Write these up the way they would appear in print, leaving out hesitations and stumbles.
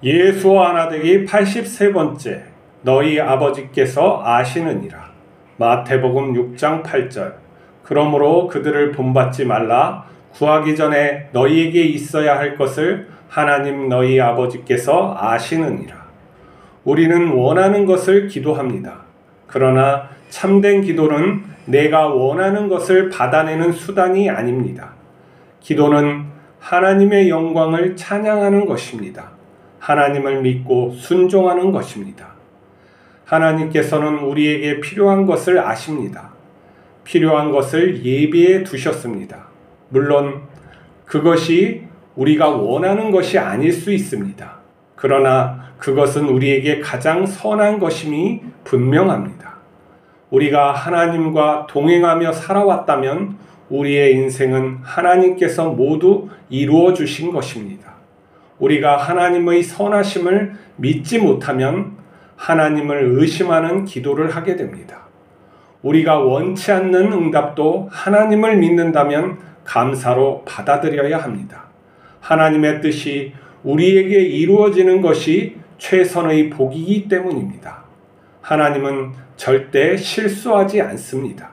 예수와 하나 되기 83번째 너희 아버지께서 아시느니라. 마태복음 6장 8절. 그러므로 그들을 본받지 말라. 구하기 전에 너희에게 있어야 할 것을 하나님 너희 아버지께서 아시느니라. 우리는 원하는 것을 기도합니다. 그러나 참된 기도는 내가 원하는 것을 받아내는 수단이 아닙니다. 기도는 하나님의 영광을 찬양하는 것입니다. 하나님을 믿고 순종하는 것입니다. 하나님께서는 우리에게 필요한 것을 아십니다. 필요한 것을 예비해 두셨습니다. 물론 그것이 우리가 원하는 것이 아닐 수 있습니다. 그러나 그것은 우리에게 가장 선한 것임이 분명합니다. 우리가 하나님과 동행하며 살아왔다면 우리의 인생은 하나님께서 모두 이루어 주신 것입니다. 우리가 하나님의 선하심을 믿지 못하면 하나님을 의심하는 기도를 하게 됩니다. 우리가 원치 않는 응답도 하나님을 믿는다면 감사로 받아들여야 합니다. 하나님의 뜻이 우리에게 이루어지는 것이 최선의 복이기 때문입니다. 하나님은 절대 실수하지 않습니다.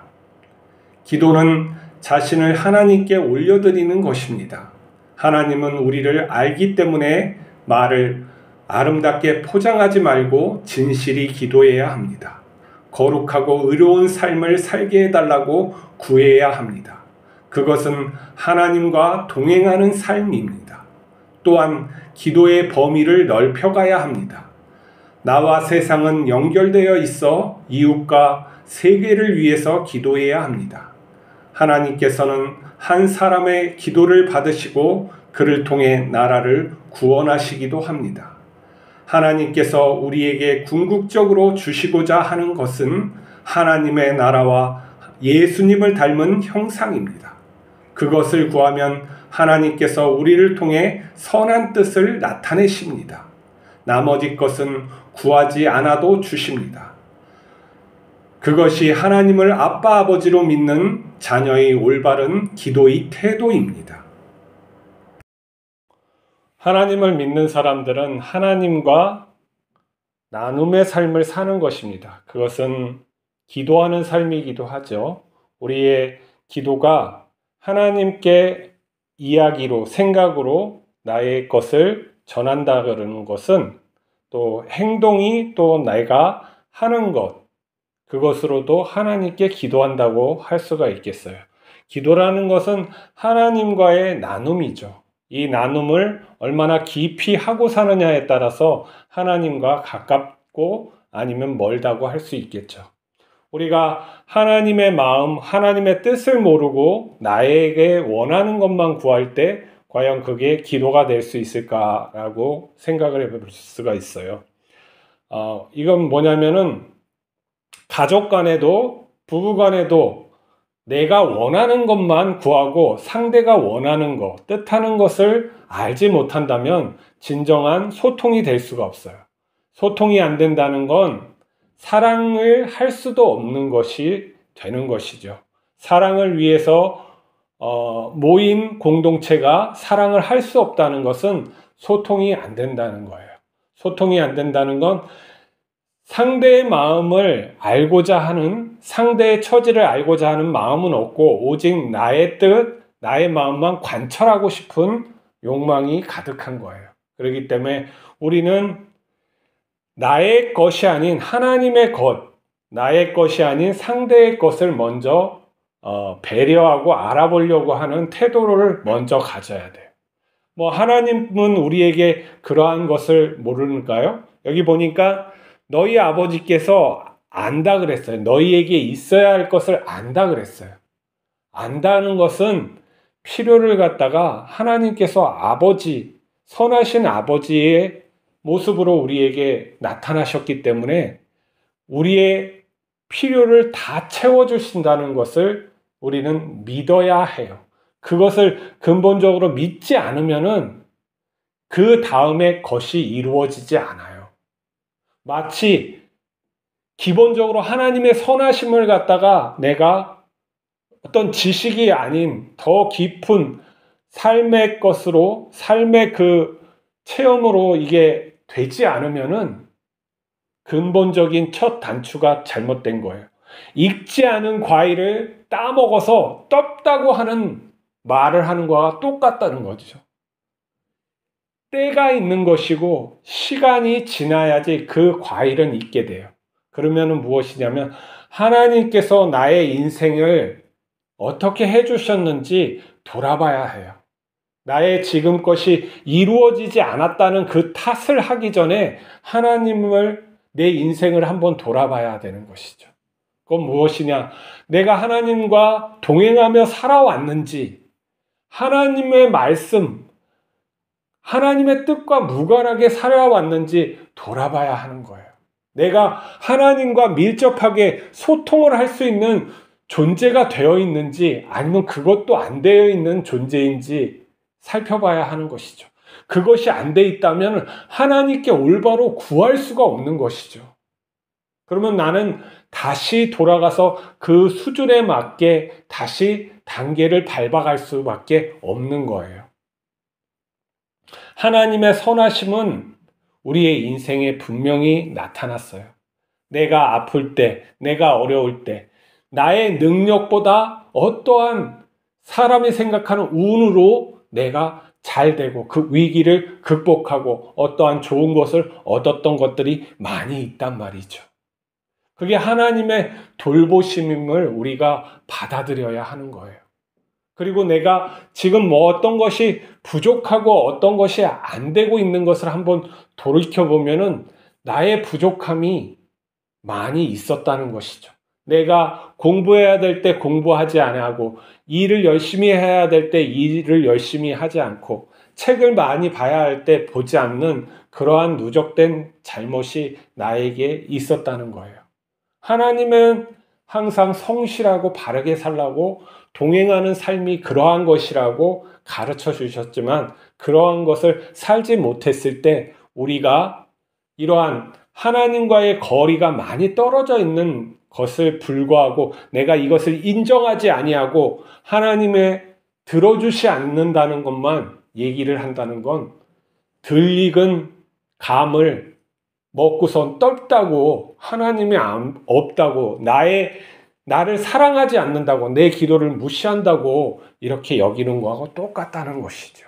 기도는 자신을 하나님께 올려드리는 것입니다. 하나님은 우리를 알기 때문에 말을 아름답게 포장하지 말고 진실이 기도해야 합니다. 거룩하고 의로운 삶을 살게 해달라고 구해야 합니다. 그것은 하나님과 동행하는 삶입니다. 또한 기도의 범위를 넓혀가야 합니다. 나와 세상은 연결되어 있어 이웃과 세계를 위해서 기도해야 합니다. 하나님께서는 한 사람의 기도를 받으시고 그를 통해 나라를 구원하시기도 합니다. 하나님께서 우리에게 궁극적으로 주시고자 하는 것은 하나님의 나라와 예수님을 닮은 형상입니다. 그것을 구하면 하나님께서 우리를 통해 선한 뜻을 나타내십니다. 나머지 것은 구하지 않아도 주십니다. 그것이 하나님을 아빠 아버지로 믿는 자녀의 올바른 기도의 태도입니다. 하나님을 믿는 사람들은 하나님과 나눔의 삶을 사는 것입니다. 그것은 기도하는 삶이기도 하죠. 우리의 기도가 하나님께 이야기로, 생각으로 나의 것을 전한다 그러는 것은 또 행동이 또 내가 하는 것, 그것으로도 하나님께 기도한다고 할 수가 있겠어요. 기도라는 것은 하나님과의 나눔이죠. 이 나눔을 얼마나 깊이 하고 사느냐에 따라서 하나님과 가깝고 아니면 멀다고 할 수 있겠죠. 우리가 하나님의 마음, 하나님의 뜻을 모르고 나에게 원하는 것만 구할 때 과연 그게 기도가 될 수 있을까라고 생각을 해볼 수가 있어요. 이건 뭐냐면은 가족 간에도 부부 간에도 내가 원하는 것만 구하고 상대가 원하는 것, 뜻하는 것을 알지 못한다면 진정한 소통이 될 수가 없어요. 소통이 안 된다는 건 사랑을 할 수도 없는 것이 되는 것이죠. 사랑을 위해서 모인 공동체가 사랑을 할 수 없다는 것은 소통이 안 된다는 거예요. 소통이 안 된다는 건 상대의 마음을 알고자 하는, 상대의 처지를 알고자 하는 마음은 없고 오직 나의 뜻, 나의 마음만 관철하고 싶은 욕망이 가득한 거예요. 그렇기 때문에 우리는 나의 것이 아닌 하나님의 것, 나의 것이 아닌 상대의 것을 먼저 배려하고 알아보려고 하는 태도를 먼저 가져야 돼요. 하나님은 우리에게 그러한 것을 모르는가요? 여기 보니까 너희 아버지께서 안다 그랬어요. 너희에게 있어야 할 것을 안다 그랬어요. 안다는 것은 필요를 갖다가 하나님께서 아버지, 선하신 아버지의 모습으로 우리에게 나타나셨기 때문에 우리의 필요를 다 채워주신다는 것을 우리는 믿어야 해요. 그것을 근본적으로 믿지 않으면은 그 다음에 것이 이루어지지 않아요. 마치 기본적으로 하나님의 선하심을 갖다가 내가 어떤 지식이 아닌 더 깊은 삶의 것으로, 삶의 그 체험으로 이게 되지 않으면은 근본적인 첫 단추가 잘못된 거예요. 익지 않은 과일을 따먹어서 떴다고 하는 말을 하는 거와 똑같다는 거죠. 때가 있는 것이고 시간이 지나야지 그 과일은 익게 돼요. 그러면 무엇이냐면 하나님께서 나의 인생을 어떻게 해주셨는지 돌아봐야 해요. 나의 지금 것이 이루어지지 않았다는 그 탓을 하기 전에 하나님을 내 인생을 한번 돌아봐야 되는 것이죠. 그건 무엇이냐? 내가 하나님과 동행하며 살아왔는지, 하나님의 말씀, 하나님의 뜻과 무관하게 살아왔는지 돌아봐야 하는 거예요. 내가 하나님과 밀접하게 소통을 할 수 있는 존재가 되어 있는지 아니면 그것도 안 되어 있는 존재인지 살펴봐야 하는 것이죠. 그것이 안 돼 있다면 하나님께 올바로 구할 수가 없는 것이죠. 그러면 나는 다시 돌아가서 그 수준에 맞게 다시 단계를 밟아갈 수밖에 없는 거예요. 하나님의 선하심은 우리의 인생에 분명히 나타났어요. 내가 아플 때, 내가 어려울 때, 나의 능력보다 어떠한 사람이 생각하는 운으로 내가 잘 되고 그 위기를 극복하고 어떠한 좋은 것을 얻었던 것들이 많이 있단 말이죠. 그게 하나님의 돌보심임을 우리가 받아들여야 하는 거예요. 그리고 내가 지금 뭐 어떤 것이 부족하고 어떤 것이 안 되고 있는 것을 한번 돌이켜보면은 나의 부족함이 많이 있었다는 것이죠. 내가 공부해야 될 때 공부하지 않고 일을 열심히 해야 될 때 일을 열심히 하지 않고 책을 많이 봐야 할 때 보지 않는 그러한 누적된 잘못이 나에게 있었다는 거예요. 하나님은 항상 성실하고 바르게 살라고 동행하는 삶이 그러한 것이라고 가르쳐 주셨지만 그러한 것을 살지 못했을 때 우리가 이러한 하나님과의 거리가 많이 떨어져 있는 것을 불구하고 내가 이것을 인정하지 아니하고 하나님의 들어주시 않는다는 것만 얘기를 한다는 건 들익은 감을 먹고선 떫다고 하나님이 없다고 나를 사랑하지 않는다고 내 기도를 무시한다고 이렇게 여기는 거하고 똑같다는 것이죠.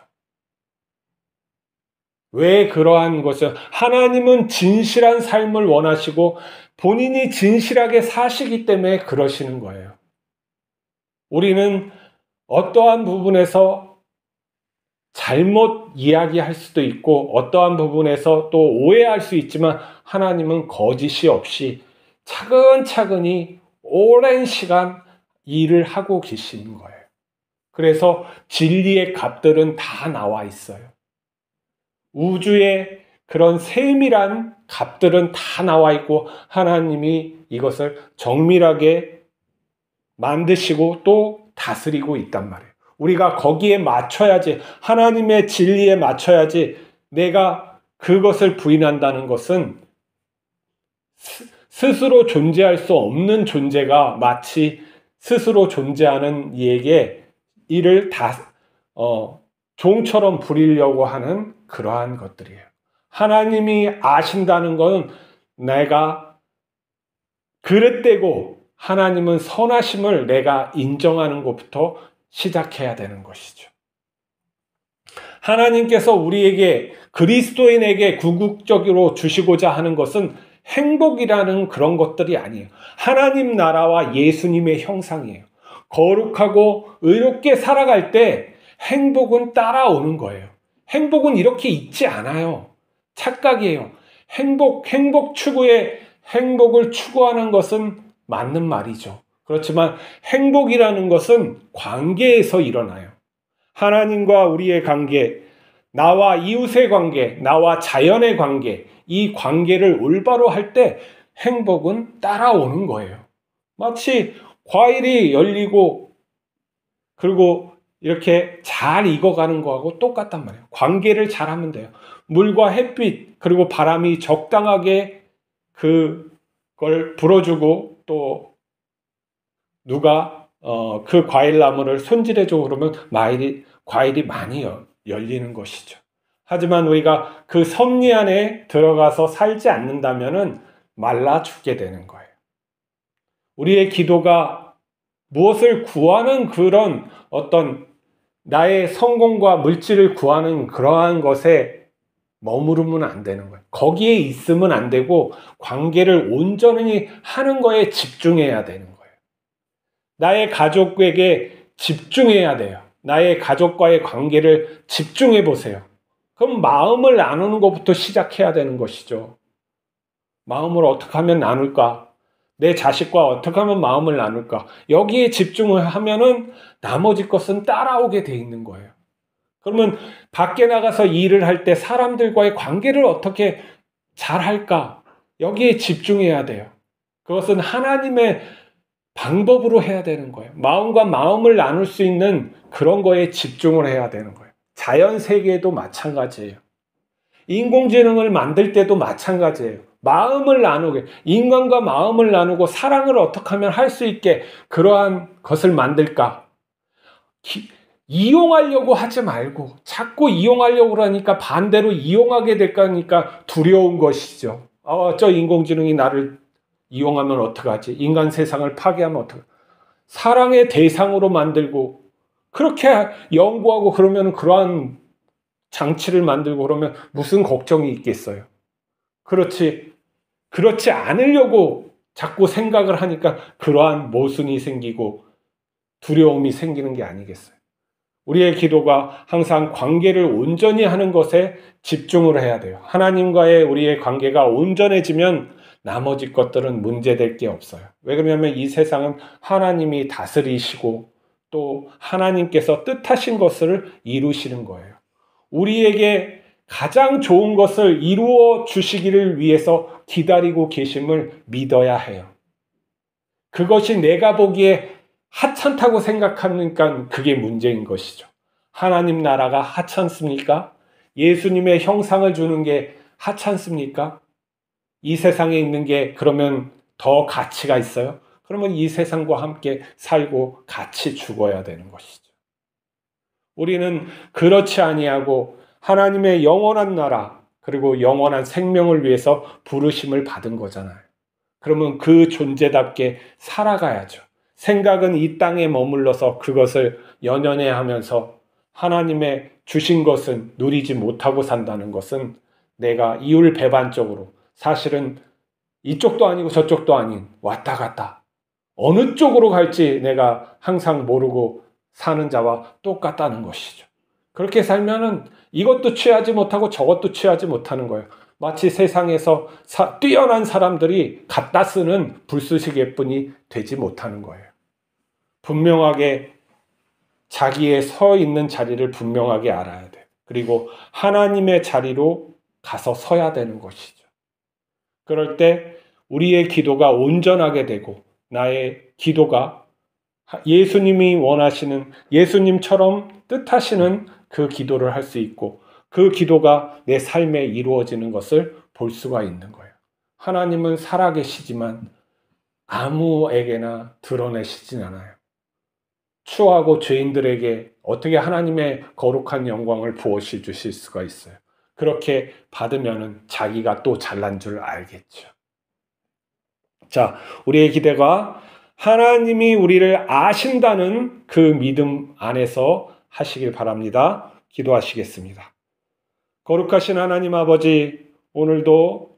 왜 그러한 것을 하나님은 진실한 삶을 원하시고 본인이 진실하게 사시기 때문에 그러시는 거예요. 우리는 어떠한 부분에서 잘못 이야기할 수도 있고 어떠한 부분에서 또 오해할 수 있지만 하나님은 거짓이 없이 차근차근히 오랜 시간 일을 하고 계시는 거예요. 그래서 진리의 값들은 다 나와 있어요. 우주의 그런 세밀한 값들은 다 나와 있고 하나님이 이것을 정밀하게 만드시고 또 다스리고 있단 말이에요. 우리가 거기에 맞춰야지 하나님의 진리에 맞춰야지 내가 그것을 부인한다는 것은 스스로 존재할 수 없는 존재가 마치 스스로 존재하는 이에게 이를 종처럼 부리려고 하는 그러한 것들이에요. 하나님이 아신다는 것은 내가 그릇되고 하나님은 선하심을 내가 인정하는 것부터 시작해야 되는 것이죠. 하나님께서 우리에게 그리스도인에게 궁극적으로 주시고자 하는 것은 행복이라는 그런 것들이 아니에요. 하나님 나라와 예수님의 형상이에요. 거룩하고 의롭게 살아갈 때 행복은 따라오는 거예요. 행복은 이렇게 있지 않아요. 착각이에요. 행복 추구에 행복을 추구하는 것은 맞는 말이죠. 그렇지만 행복이라는 것은 관계에서 일어나요. 하나님과 우리의 관계, 나와 이웃의 관계, 나와 자연의 관계, 이 관계를 올바로 할 때 행복은 따라오는 거예요. 마치 과일이 열리고 그리고 이렇게 잘 익어가는 거하고 똑같단 말이에요. 관계를 잘하면 돼요. 물과 햇빛 그리고 바람이 적당하게 그걸 불어주고 또 누가 그 과일나무를 손질해주고 그러면 과일이 많이 열리는 것이죠. 하지만 우리가 그 섭리 안에 들어가서 살지 않는다면은 말라 죽게 되는 거예요. 우리의 기도가 무엇을 구하는 그런 어떤 나의 성공과 물질을 구하는 그러한 것에 머무르면 안 되는 거예요. 거기에 있으면 안 되고 관계를 온전히 하는 거에 집중해야 되는 거예요. 나의 가족에게 집중해야 돼요. 나의 가족과의 관계를 집중해 보세요. 그럼 마음을 나누는 것부터 시작해야 되는 것이죠. 마음을 어떻게 하면 나눌까? 내 자식과 어떻게 하면 마음을 나눌까? 여기에 집중을 하면은 나머지 것은 따라오게 돼 있는 거예요. 그러면 밖에 나가서 일을 할 때 사람들과의 관계를 어떻게 잘 할까? 여기에 집중해야 돼요. 그것은 하나님의 방법으로 해야 되는 거예요. 마음과 마음을 나눌 수 있는 그런 거에 집중을 해야 되는 거예요. 자연 세계에도 마찬가지예요. 인공지능을 만들 때도 마찬가지예요. 마음을 나누게, 인간과 마음을 나누고 사랑을 어떻게 하면 할 수 있게 그러한 것을 만들까? 이용하려고 하지 말고 자꾸 이용하려고 그러니까 반대로 이용하게 될까니까 두려운 것이죠. 저 인공지능이 나를 이용하면 어떡하지? 인간 세상을 파괴하면 어떡하지? 사랑의 대상으로 만들고 그렇게 연구하고 그러면 그러한 장치를 만들고 그러면 무슨 걱정이 있겠어요? 그렇지 않으려고 자꾸 생각을 하니까 그러한 모순이 생기고 두려움이 생기는 게 아니겠어요? 우리의 기도가 항상 관계를 온전히 하는 것에 집중을 해야 돼요. 하나님과의 우리의 관계가 온전해지면 나머지 것들은 문제될 게 없어요. 왜 그러냐면 이 세상은 하나님이 다스리시고 또 하나님께서 뜻하신 것을 이루시는 거예요. 우리에게 가장 좋은 것을 이루어 주시기를 위해서 기다리고 계심을 믿어야 해요. 그것이 내가 보기에 하찮다고 생각하니까 그게 문제인 것이죠. 하나님 나라가 하찮습니까? 예수님의 형상을 주는 게 하찮습니까? 이 세상에 있는 게 그러면 더 가치가 있어요? 그러면 이 세상과 함께 살고 같이 죽어야 되는 것이죠. 우리는 그렇지 아니하고 하나님의 영원한 나라 그리고 영원한 생명을 위해서 부르심을 받은 거잖아요. 그러면 그 존재답게 살아가야죠. 생각은 이 땅에 머물러서 그것을 연연해하면서 하나님의 주신 것은 누리지 못하고 산다는 것은 내가 이율배반적으로 사실은 이쪽도 아니고 저쪽도 아닌 왔다 갔다 어느 쪽으로 갈지 내가 항상 모르고 사는 자와 똑같다는 것이죠. 그렇게 살면은 이것도 취하지 못하고 저것도 취하지 못하는 거예요. 마치 세상에서 뛰어난 사람들이 갖다 쓰는 불쏘시개뿐이 되지 못하는 거예요. 분명하게 자기의 서 있는 자리를 분명하게 알아야 돼요. 그리고 하나님의 자리로 가서 서야 되는 것이죠. 그럴 때 우리의 기도가 온전하게 되고 나의 기도가 예수님이 원하시는 예수님처럼 뜻하시는 그 기도를 할 수 있고 그 기도가 내 삶에 이루어지는 것을 볼 수가 있는 거예요. 하나님은 살아계시지만 아무에게나 드러내시진 않아요. 추하고 죄인들에게 어떻게 하나님의 거룩한 영광을 부어시 주실 수가 있어요. 그렇게 받으면 자기가 또 잘난 줄 알겠죠. 자, 우리의 기대가 하나님이 우리를 아신다는 그 믿음 안에서 하시길 바랍니다. 기도하시겠습니다. 거룩하신 하나님 아버지, 오늘도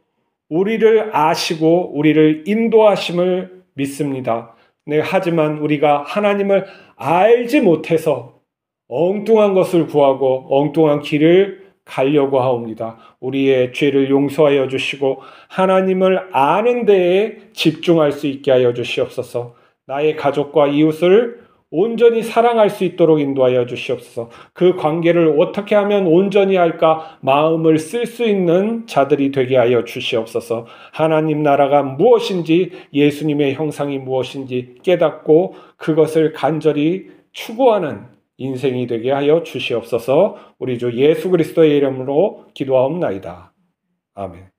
우리를 아시고 우리를 인도하심을 믿습니다. 네, 하지만 우리가 하나님을 알지 못해서 엉뚱한 것을 구하고 엉뚱한 길을 가려고 하옵니다. 우리의 죄를 용서하여 주시고 하나님을 아는 데에 집중할 수 있게 하여 주시옵소서. 나의 가족과 이웃을 온전히 사랑할 수 있도록 인도하여 주시옵소서. 그 관계를 어떻게 하면 온전히 할까 마음을 쓸 수 있는 자들이 되게 하여 주시옵소서. 하나님 나라가 무엇인지 예수님의 형상이 무엇인지 깨닫고 그것을 간절히 추구하는 인생이 되게 하여 주시옵소서. 우리 주 예수 그리스도의 이름으로 기도하옵나이다. 아멘.